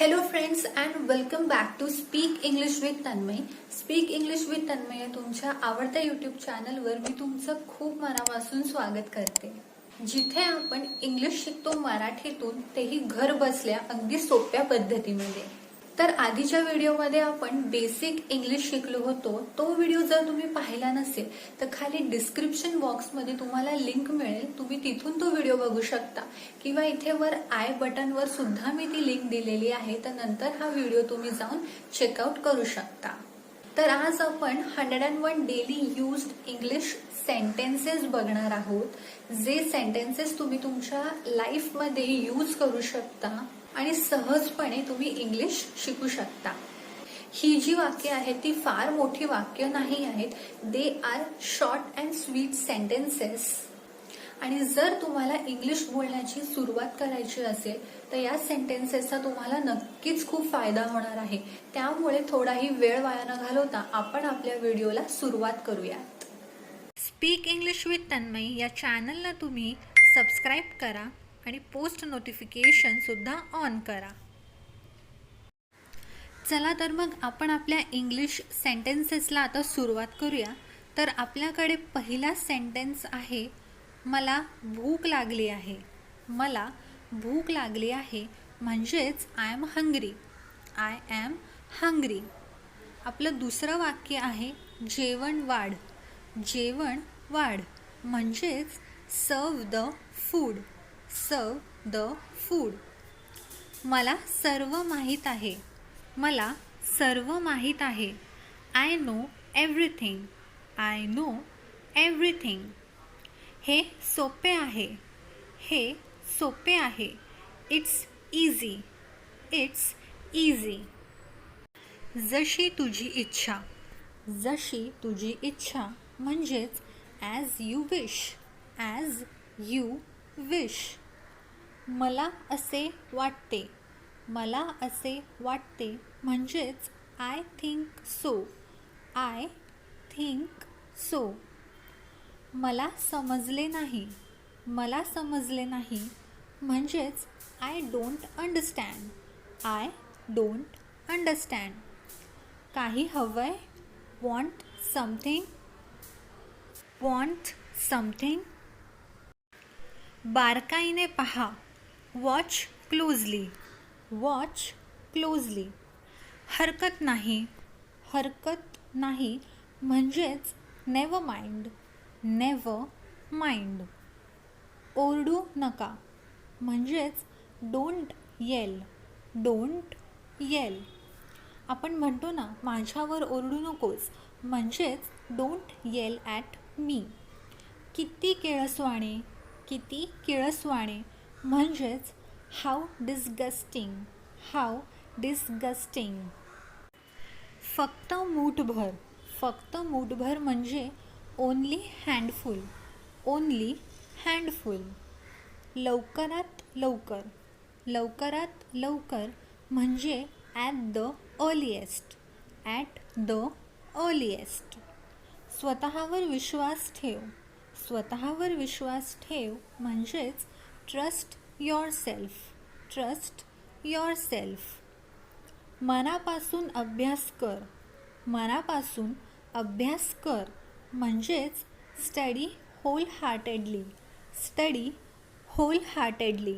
Hello friends and welcome back to speak English with Tanmay. Speak English with Tanmay या तुमच्या आवडत्या YouTube चॅनलवर मी तुमचं खूप मनापासून स्वागत करते, जिथे आपण इंग्लिश शिकतो मराठीतून, तेही घर बसल्या अगदी सोप्या पद्धतीमध्ये. तर आधीच्या व्हिडिओमध्ये आपण बेसिक इंग्लिश शिकलो होतो. तो व्हिडिओ जर तुम्ही पाहिला नसेल तर खाली डिस्क्रिप्शन बॉक्समध्ये तुम्हाला लिंक मिळेल, तुम्ही तिथून तो व्हिडिओ बघू शकता, किंवा इथे वर आय बटनवर सुद्धा मी ती लिंक दिलेली आहे. तर नंतर हा व्हिडिओ तुम्ही जाऊन चेकआउट करू शकता. तर आज आपण 101 डेली युज्ड इंग्लिश सेंटेन्सेस बघणार आहोत, जे सेंटेन्सेस तुम्ही तुमच्या लाईफमध्ये यूज करू शकता आणि सहजपणे तुम्ही इंग्लिश शिकू शकता. ही जी वाक्य आहेत ती फार मोठी वाक्य नाही आहेत. They are short and sweet sentences. आणि जर तुम्हाला इंग्लिश बोलण्याची सुरुवात करायची असेल तर या सेंटेन्सेसचा तुम्हाला नक्कीच खूप फायदा होणार आहे. त्यामुळे थोडाही वेळ वाया न घालवता आपण आपल्या व्हिडिओला सुरुवात करूयात. स्पीक इंग्लिश विथ तन्मय या चॅनलला तुम्ही सबस्क्राईब करा आणि पोस्ट नोटिफिकेशन सुद्धा ऑन करा. चला तर मग आपण आपल्या इंग्लिश सेंटेन्सेसला आता सुरुवात करूया. तर आपल्याकडे पहिला सेंटेन्स आहे, मला भूक लागली आहे. मला भूक लागली आहे म्हणजेच I am hungry. I am hungry. आपलं दुसरं वाक्य आहे, जेवण वाढ. जेवण वाढ म्हणजेच serve the food. Serve the food. मला सर्व माहीत आहे. मला सर्व माहीत आहे. I know everything. I know everything. हे सोपे आहे. हे सोपे आहे. It's easy. It's easy. जशी तुझी इच्छा. जशी तुझी इच्छा म्हणजेच as you wish. As you wish. मला असे वाटते. मला असे वाटते म्हणजेच I think so. I think so. मला समजले नाही. मला समजले नाही म्हणजेच I don't understand. I don't understand. काही हवंय. Want something. Want something. बारकाईने पहा. Watch closely. Watch closely. हरकत नाही. हरकत नाही म्हणजेच नेव्हर माइंड. Never mind. ओरडू नका म्हणजेच डोंट येल. Don't L. आपण म्हणतो ना, माझ्यावर ओरडू नकोस म्हणजेच डोंट येल ॲट मी. किती किळसवाणे. किती किळसवाणे म्हणजेच हाऊ डिस्गस्टिंग. How disgusting. फक्त मूठभर. फक्त मूठभर म्हणजे ओनली हँडफुल. ओनली हँडफुल. लवकरात लवकर. लवकरात लवकर म्हणजे at the earliest. At the earliest. स्वतःवर विश्वास ठेव. स्वतःवर विश्वास ठेव म्हणजेच ट्रस्ट योरसेल्फ. Trust yourself. मनापासून अभ्यास कर. मनापासून अभ्यास कर म्हणजेच study wholeheartedly. Study wholeheartedly.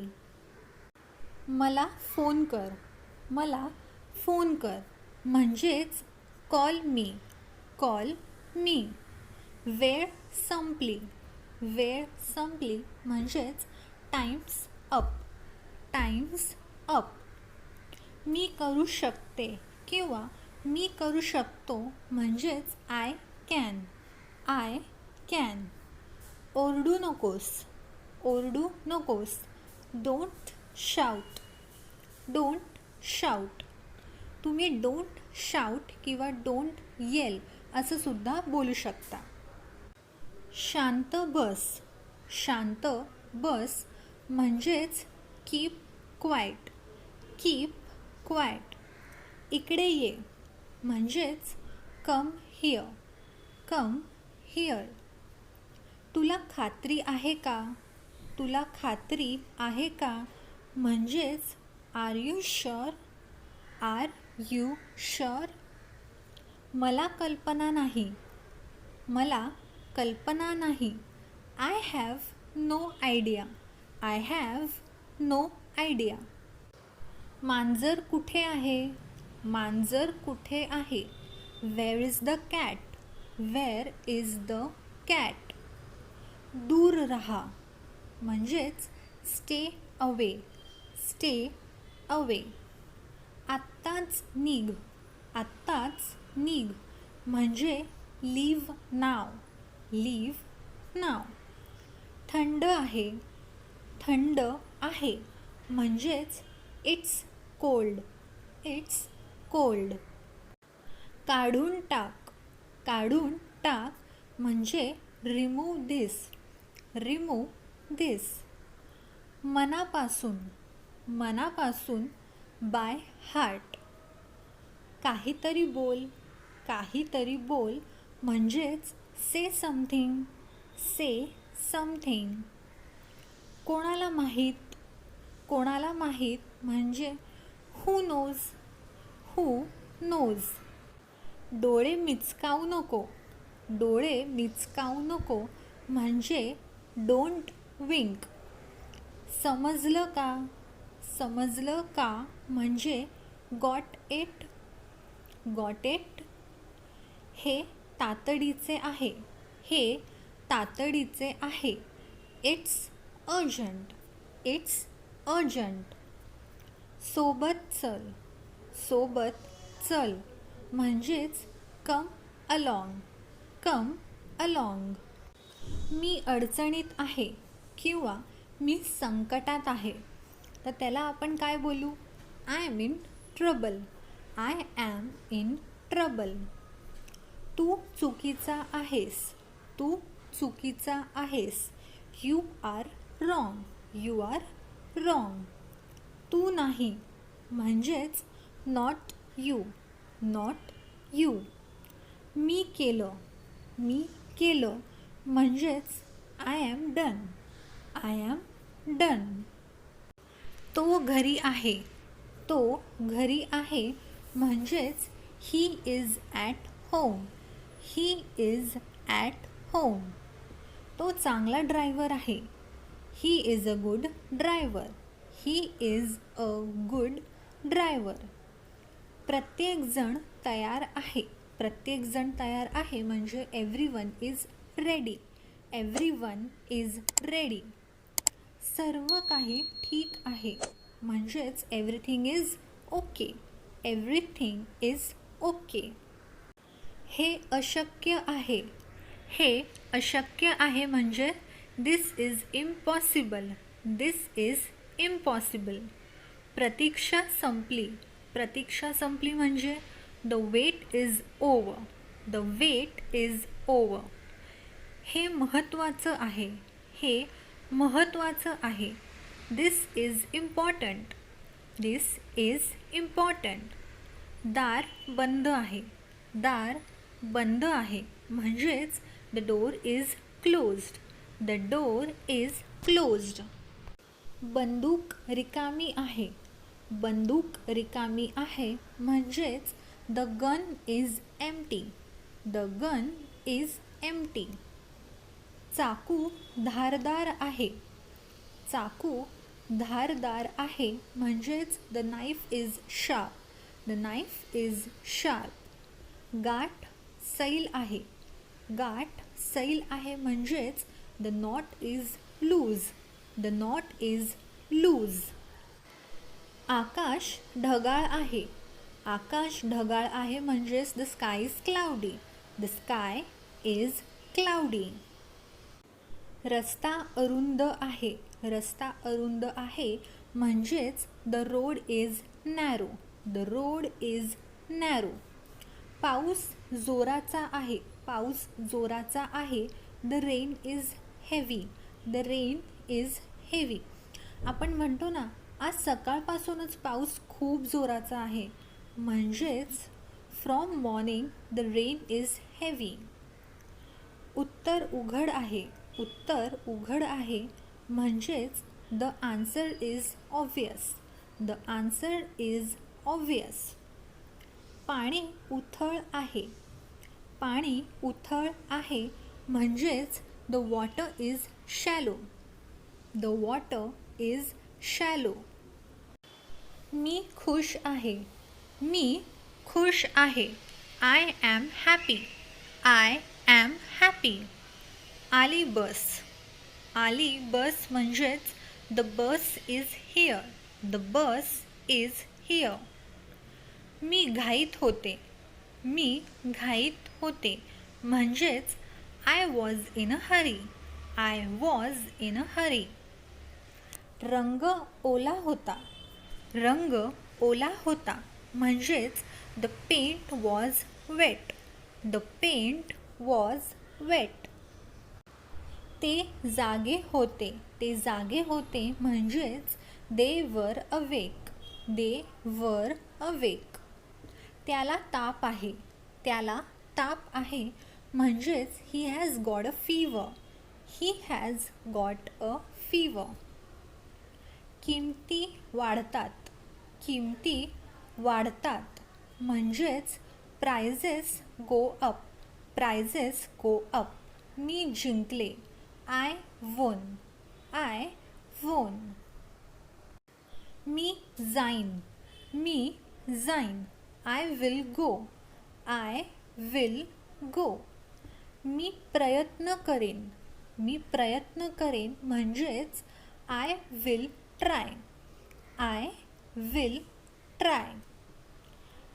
मला फोन कर. मला फोन कर म्हणजेच कॉल मी. कॉल मी. वेळ संपली. वेळ संपली म्हणजेच टाइम्स अप. Times up. मी करू शकते किंवा मी करू शकतो म्हणजेच आय कॅन. I can. ओरडू नकोस. ओरडू नकोस. Don't shout. Don't shout. तुम्ही डोंट शाउट किंवा डोंट येल असं सुद्धा बोलू शकता. शांत बस. शांत बस म्हणजेच कीप क्वाईट. Keep quiet. इकडे ये म्हणजेच कम हिअर. Come here. तुला खात्री आहे का. तुला खात्री आहे का म्हणजेच are you sure. Are you sure? मला कल्पना नाही. मला कल्पना नाही. I have no idea. I have no idea. मांजर कुठे आहे? मांजर कुठे आहे? Where is the cat? Where is the cat? दूर राहा म्हणजेच स्टे अवे. Stay away. आत्ताच निघ. आत्ताच निघ म्हणजे लीव नाव. लीव नाव. थंड आहे. थंड आहे म्हणजेच इट्स कोल्ड. It's cold. काढून टाक. काढून टाक म्हणजे रिमूव्ह धिस. Remove this. मनापासून. मनापासून बाय हार्ट. काहीतरी बोल. काहीतरी बोल म्हणजेच से समथिंग. से समथिंग. कोणाला माहीत. कोणाला माहीत म्हणजे हू नोज. हू नोज. डोळे मिचकावू नको. डोळे मिचकावू नको म्हणजे डोंट विंक. समजलं का. समजलं का म्हणजे गॉट इट. Got it. हे तातडीचे आहे. हे तातडीचे आहे. It's urgent. It's urgent. सोबत चल. सोबत चल म्हणजेच कम अलॉंग. कम अलॉंग. मी अडचणीत आहे किंवा मी संकटात आहे तर त्याला आपण काय बोलू? I am in trouble. I am in trouble. तू चुकीचा आहेस. तू चुकीचा आहेस. You are wrong. You are wrong. तू नाही म्हणजेच नॉट यू. Not you. मी केलं. मी केलं म्हणजेच I am done. I am done. तो घरी आहे. तो घरी आहे म्हणजेच he is at home. He is at home. तो चांगला ड्रायव्हर आहे. He is a good driver. He is a good driver. प्रत्येकजण तयार आहे. प्रत्येकजण तयार आहे म्हणजे everyone is ready. Everyone is ready. सर्व काही ठीक आहे म्हणजेच everything is okay. Everything is okay. हे अशक्य आहे. हे अशक्य आहे म्हणजे this is impossible. This is impossible. प्रतीक्षा संपली. प्रतीक्षा संपली म्हणजे the wait is over. The wait is over. हे महत्त्वाचं आहे. हे महत्त्वाचं आहे. This is important. This is important. दार बंद आहे. दार बंद आहे म्हणजेच the door is closed. The door is closed. बंदूक रिकामी आहे. बंदूक रिकामी आहे म्हणजेच the gun is empty. The gun is empty. चाकू धारदार आहे. चाकू धारदार आहे म्हणजेच the knife is sharp. The knife is sharp. गाठ सैल आहे. गाठ सैल आहे म्हणजेच the knot is loose. The knot is loose. आकाश ढगाळ आहे. आकाश ढगाळ आहे म्हणजेच the sky is cloudy. The sky is cloudy. रस्ता अरुंद आहे. रस्ता अरुंद आहे म्हणजेच the road is narrow. The road is narrow. पाऊस जोराचा आहे. पाऊस जोराचा आहे. The rain is heavy. The rain is heavy. आपण म्हणतो ना आज सकाळपासूनच पाऊस खूप जोराचा आहे म्हणजेच from morning the rain is heavy. उत्तर उघड आहे. उत्तर उघड आहे म्हणजेच the answer is obvious. The answer is obvious. पाणी उथळ आहे. पाणी उथळ आहे म्हणजेच the water is shallow. The water is shallow. मी खुश आहे. मी खुश आहे. I am happy. I am happy. आली बस. आली बस म्हणजेच the bus is here. The bus is here. मी घाईत होते. मी घाईत होते म्हणजेच I was in a hurry. I was in a hurry. रंग ओला होता. रंग ओला होता म्हणजेच the paint was wet. The paint was wet. ते जागे होते. ते जागे होते म्हणजेच दे वर अवेक. दे वर अवेक. त्याला ताप आहे. त्याला ताप आहे म्हणजेच he has got a fever. He has got a fever. किमती वाढतात. किमती वाढतात म्हणजेच prices go up. Prices go up. मी जिंकले. I won. I won. मी जाईन. मी जाईन. I will go. I will go. मी प्रयत्न करेन. मी प्रयत्न करेन म्हणजेच I will try. I will try.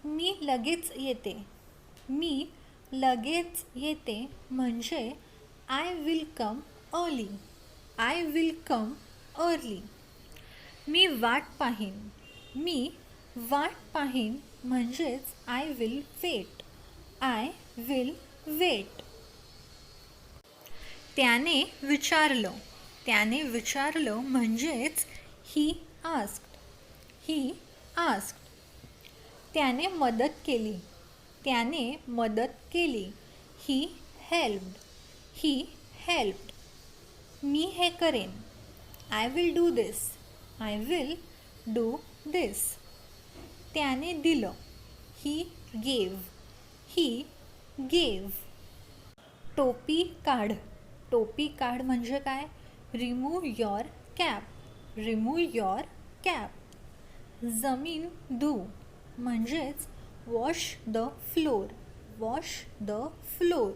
मी लगेच येते. मी लगेच येते म्हणजे I will come early. I will come early. मी वाट पाहीन. मी वाट पाहीन म्हणजेच I will wait. I will wait. त्याने विचारलं. त्याने विचारलं म्हणजेच ही आस्क्ड. He asked. त्याने मदत केली. त्याने मदत केली. He helped. He helped. मी हे करेन. I will do this. I will do this. त्याने दिलं. He gave. He gave. टोपी काढ. टोपी काढ म्हणजे काय? Remove your cap. Remove your cap. जमीन धू म्हणजेच wash the floor. Wash the floor.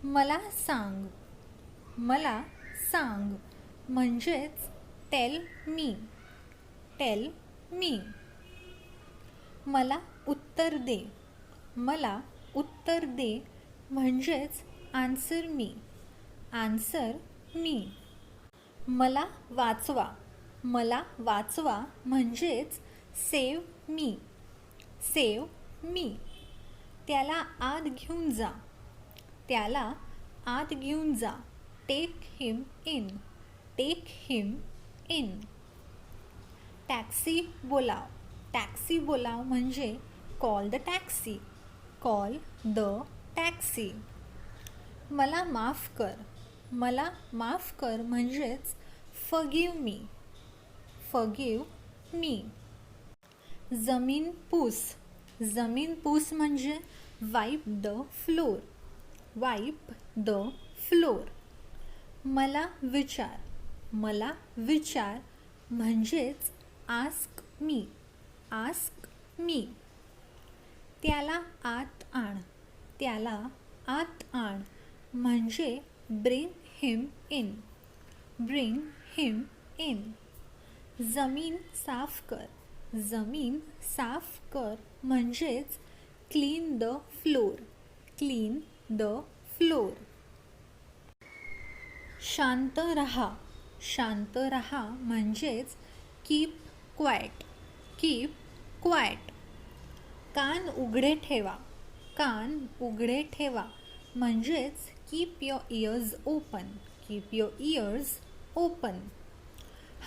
मला सांग. मला सांग म्हणजेच टेल मी. Tell me. मला उत्तर दे. मला उत्तर दे म्हणजेच आन्सर मी. आन्सर मी. मला वाचवा. मला वाचवा म्हणजेच सेव्ह मी. सेव्ह मी. त्याला आत घेऊन जा. त्याला आत घेऊन जा. Take him in. Take him in. Taxi बोलाव. टॅक्सी बोलाव म्हणजे call the taxi. Call the taxi. मला माफ कर. मला माफ कर म्हणजेच फॉरगिव्ह मी. Forgive me. जमीन पुस. जमीन पुस म्हणजे वाईप द फ्लोर. वाईप the floor. मला विचार. मला विचार म्हणजेच आस्क मी. Ask me. त्याला आत आण. त्याला आत आण म्हणजे bring him in. Bring him in. जमीन साफ कर. जमीन साफ कर म्हणजेच clean the floor. Clean the floor. शांत रहा. शांत रहा म्हणजेच कीप क्वाइट. Keep quiet. कान उघडे ठेवा. कान उघडे ठेवा म्हणजेच keep your ears open. Keep your ears open.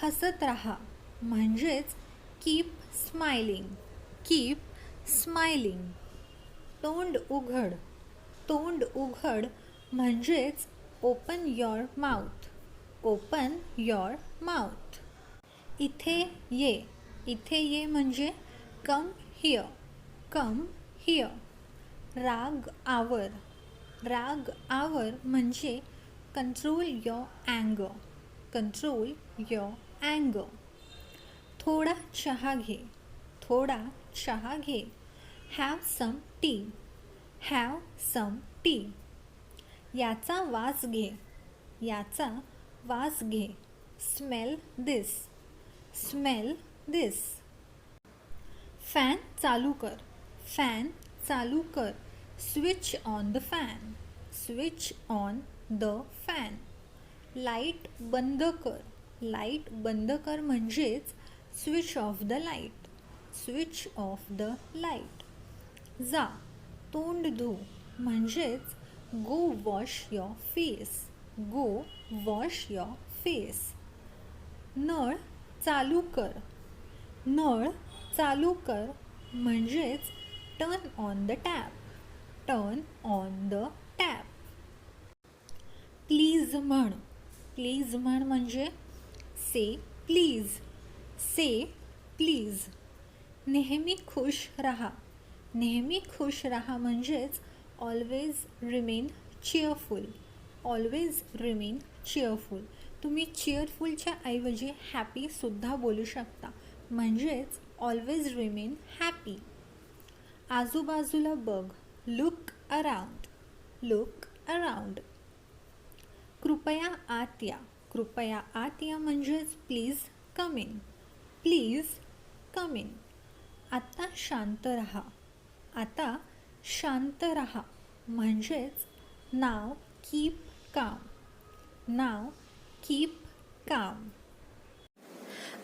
हसत रहा म्हणजेच कीप स्माइलिंग. Keep smiling. तोंड उघड. तोंड उघड म्हणजेच open your mouth. Open your mouth. इथे ये. इथे ये म्हणजे कम हिअर, कम हिअर. राग आवर, राग आवर म्हणजे कंट्रोल युअर अँगर, कंट्रोल युअर अँगर. थोडा चहा घे, थोडा चहा घे. Have some tea, have some tea. याचा वास घे, याचा वास घे. Smell this, smell this. Fan चालू कर, फॅन चालू कर. Switch on the fan, switch on the fan. Light बंद कर, लाईट बंद कर म्हणजेच switch off the light, switch off the light. जा, तोंड धु म्हणजेच go wash your face, go wash your face. नळ चालू कर, नळ चालू कर म्हणजेच turn on the tap, turn on the tap. Please म्हण, प्लीज म्हण म्हणजे से प्लीज, से प्लीज. नेहमी खुश रहा, नेहमी खुश रहा म्हणजेच always remain cheerful, always remain cheerful. तुम्ही चिअरफुलच्या ऐवजी हॅपीसुद्धा बोलू शकता म्हणजेच ऑलवेज रिमेन हॅपी. आजूबाजूला बघ, लुक अराउंड, लुक अराउंड. कृपया आत या, कृपया आत या म्हणजेच please come in, please come in. आता शांत रहा, आता शांत रहा म्हणजेच नाव कीप काम, नाव कीप काम.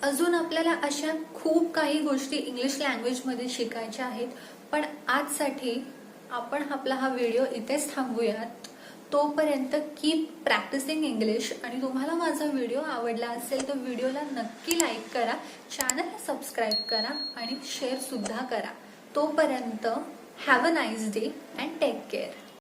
अजून आपल्याला अशा खूप काही गोष्टी इंग्लिश लँग्वेजमध्ये शिकायच्या आहेत, पण आजसाठी आपण आपला हा व्हिडिओ इथेच थांबूयात. तोपर्यंत कीप प्रॅक्टिसिंग इंग्लिश. आणि तुम्हाला माझा व्हिडिओ आवडला असेल तर व्हिडिओला नक्की लाईक करा, चॅनलला सबस्क्राईब करा आणि शेअरसुद्धा करा. तोपर्यंत have a nice day and take care.